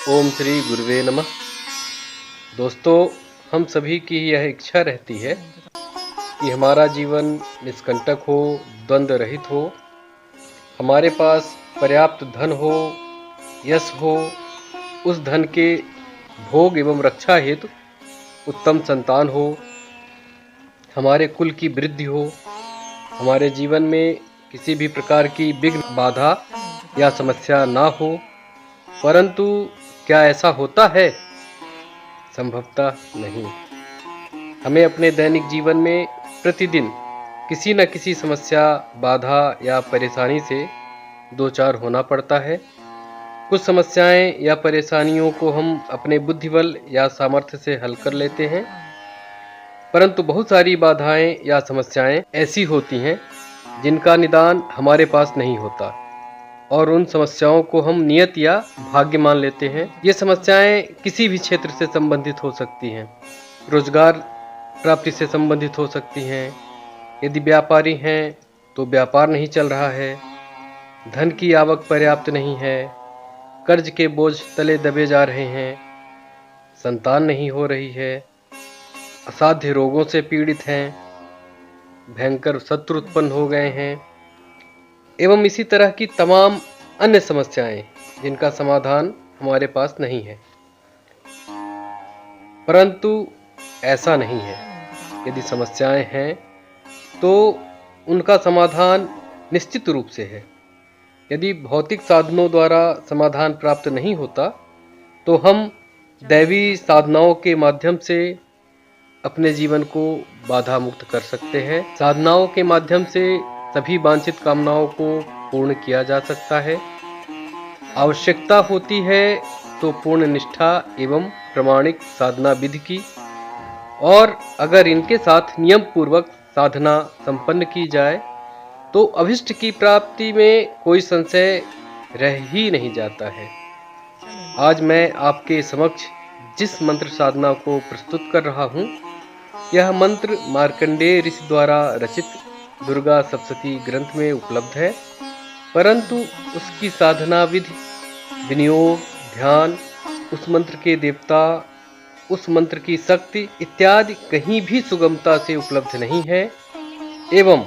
ओम श्री गुरुवे नमः। दोस्तों, हम सभी की यह इच्छा रहती है कि हमारा जीवन निष्कंटक हो, द्वंद्व रहित हो, हमारे पास पर्याप्त धन हो, यश हो, उस धन के भोग एवं रक्षा हेतु उत्तम संतान हो, हमारे कुल की वृद्धि हो, हमारे जीवन में किसी भी प्रकार की विघ्न बाधा या समस्या ना हो। परंतु क्या ऐसा होता है? संभवतः नहीं। हमें अपने दैनिक जीवन में प्रतिदिन किसी न किसी समस्या, बाधा या परेशानी से दो चार होना पड़ता है। कुछ समस्याएं या परेशानियों को हम अपने बुद्धिबल या सामर्थ्य से हल कर लेते हैं, परंतु बहुत सारी बाधाएं या समस्याएं ऐसी होती हैं जिनका निदान हमारे पास नहीं होता और उन समस्याओं को हम नियत या भाग्य मान लेते हैं। ये समस्याएं किसी भी क्षेत्र से संबंधित हो सकती हैं। रोजगार प्राप्ति से संबंधित हो सकती हैं। यदि व्यापारी हैं तो व्यापार नहीं चल रहा है, धन की आवक पर्याप्त नहीं है, कर्ज के बोझ तले दबे जा रहे हैं, संतान नहीं हो रही है, असाध्य रोगों से पीड़ित हैं, भयंकर शत्रु उत्पन्न हो गए हैं एवं इसी तरह की तमाम अन्य समस्याएं जिनका समाधान हमारे पास नहीं है। परंतु ऐसा नहीं है। यदि समस्याएं हैं तो उनका समाधान निश्चित रूप से है। यदि भौतिक साधनों द्वारा समाधान प्राप्त नहीं होता तो हम दैवी साधनाओं के माध्यम से अपने जीवन को बाधा मुक्त कर सकते हैं। साधनाओं के माध्यम से सभी वांछित कामनाओं को पूर्ण किया जा सकता है। आवश्यकता होती है तो पूर्ण निष्ठा एवं प्रामाणिक साधना विधि की, और अगर इनके साथ नियम पूर्वक साधना संपन्न की जाए तो अभिष्ट की प्राप्ति में कोई संशय रह ही नहीं जाता है। आज मैं आपके समक्ष जिस मंत्र साधना को प्रस्तुत कर रहा हूँ, यह मंत्र मार्कंडेय ऋषि द्वारा रचित दुर्गा सप्तशती ग्रंथ में उपलब्ध है, परंतु उसकी साधना विधि, विनियोग, ध्यान, उस मंत्र के देवता, उस मंत्र की शक्ति इत्यादि कहीं भी सुगमता से उपलब्ध नहीं है एवं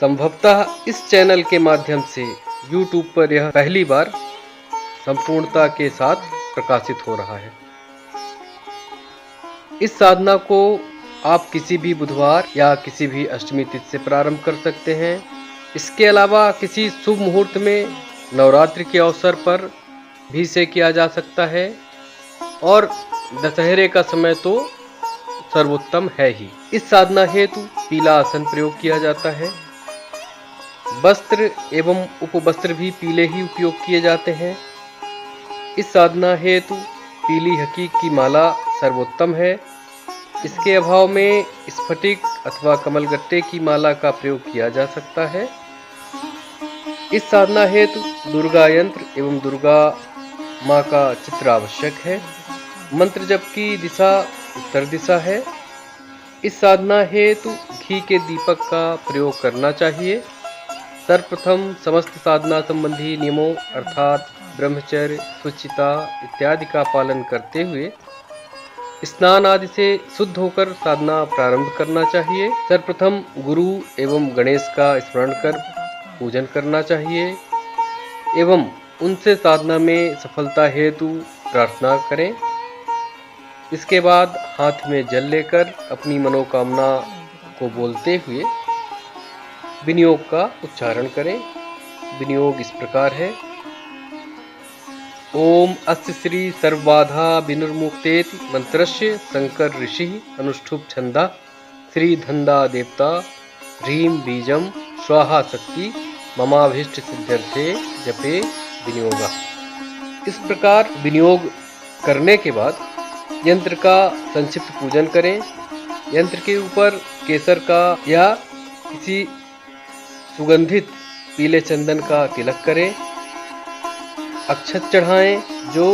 संभवतः इस चैनल के माध्यम से YouTube पर यह पहली बार संपूर्णता के साथ प्रकाशित हो रहा है। इस साधना को आप किसी भी बुधवार या किसी भी अष्टमी तिथि से प्रारंभ कर सकते हैं। इसके अलावा किसी शुभ मुहूर्त में नवरात्रि के अवसर पर भी इसे किया जा सकता है और दशहरे का समय तो सर्वोत्तम है ही। इस साधना हेतु पीला आसन प्रयोग किया जाता है। वस्त्र एवं उपवस्त्र भी पीले ही उपयोग किए जाते हैं। इस साधना हेतु पीली हकीक की माला सर्वोत्तम है। इसके अभाव में स्फटिक अथवा कमलगट्टे की माला का प्रयोग किया जा सकता है। इस साधना हेतु दुर्गा यंत्र एवं दुर्गा माँ का चित्र आवश्यक है। मंत्र जप की दिशा उत्तर दिशा है। इस साधना हेतु घी के दीपक का प्रयोग करना चाहिए। सर्वप्रथम समस्त साधना संबंधी नियमों अर्थात ब्रह्मचर्य, शुचिता इत्यादि का पालन करते हुए स्नान आदि से शुद्ध होकर साधना प्रारंभ करना चाहिए। सर्वप्रथम गुरु एवं गणेश का स्मरण कर पूजन करना चाहिए एवं उनसे साधना में सफलता हेतु प्रार्थना करें। इसके बाद हाथ में जल लेकर अपनी मनोकामना को बोलते हुए विनियोग का उच्चारण करें। विनियोग इस प्रकार है: ओम अस्य श्री सर्वबाधा विनिर्मुक्तेति मंत्रस्य शंकर ऋषि अनुष्ठुप छंदा श्री धंदा देवता ह्रीं बीजम स्वाहा शक्ति ममाभीष्ट सिद्ध्यर्थे जपे विनियोगा। इस प्रकार विनियोग करने के बाद यंत्र का संक्षिप्त पूजन करें। यंत्र के ऊपर केसर का या किसी सुगंधित पीले चंदन का तिलक करें। अक्षत चढ़ाएं जो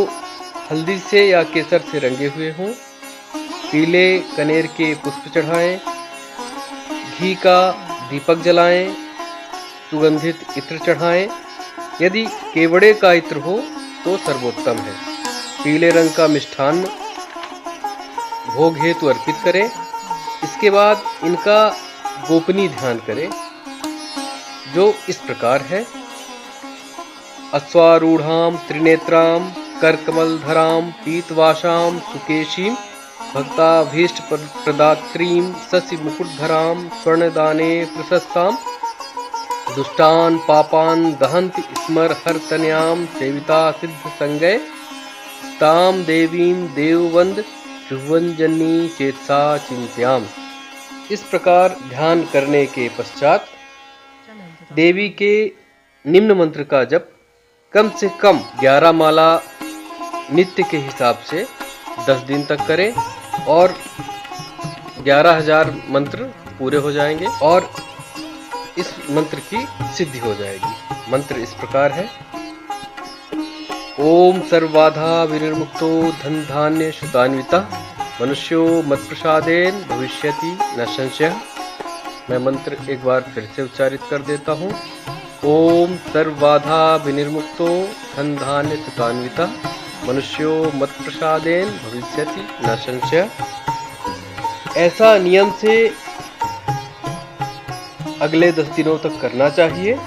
हल्दी से या केसर से रंगे हुए हों। पीले कनेर के पुष्प चढ़ाएं। घी का दीपक जलाएं। सुगंधित इत्र चढ़ाएं। यदि केवड़े का इत्र हो तो सर्वोत्तम है। पीले रंग का मिष्ठान्न भोग हेतु अर्पित करें। इसके बाद इनका गोपनीय ध्यान करें, जो इस प्रकार है। अश्वारूढ़ां त्रिनेत्रां करकमलधरां पीतवासां सुकेशीं भक्ताभीष्ट प्रदात्रीं शशि मुकुटधरां स्वर्णदाने प्रशस्तां दुष्टान पापान दहन्ति स्मर हरतन्यां सेविता सिद्ध संगय ताम देवीं देववंद जुह्वंजनी चेतसा चिंत्याम। इस प्रकार ध्यान करने के पश्चात देवी के निम्न मंत्र का जप कम से कम 11 माला नित्य के हिसाब से 10 दिन तक करें और 11,000 मंत्र पूरे हो जाएंगे और इस मंत्र की सिद्धि हो जाएगी। मंत्र इस प्रकार है। ओम सर्वबाधा विनिर्मुक्तो धन धान्य शुतान्विता मनुष्यो मत प्रसादेन भविष्यति न संशय। मैं मंत्र एक बार फिर से उच्चारित कर देता हूँ। ओम सर्वबाधा विनिर्मुक्तो धन धान्य शुतान्विता मनुष्यो मत प्रसादेन भविष्यति न संशय। ऐसा नियम से अगले 10 दिनों तक करना चाहिए।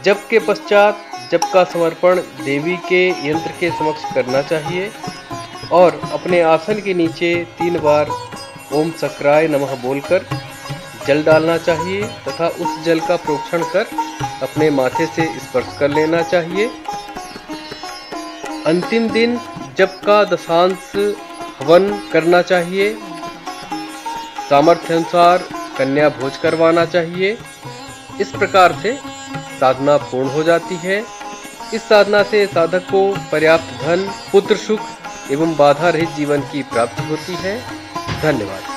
जप के पश्चात जप का समर्पण देवी के यंत्र के समक्ष करना चाहिए और अपने आसन के नीचे 3 बार ओम सक्राय नमः बोलकर जल डालना चाहिए तथा उस जल का प्रोक्षण कर अपने माथे से स्पर्श कर लेना चाहिए। अंतिम दिन जप का दशांश हवन करना चाहिए। सामर्थ्य अनुसार कन्या भोज करवाना चाहिए। इस प्रकार से साधना पूर्ण हो जाती है। इस साधना से साधक को पर्याप्त धन, पुत्र सुख एवं बाधा रहित जीवन की प्राप्ति होती है। धन्यवाद।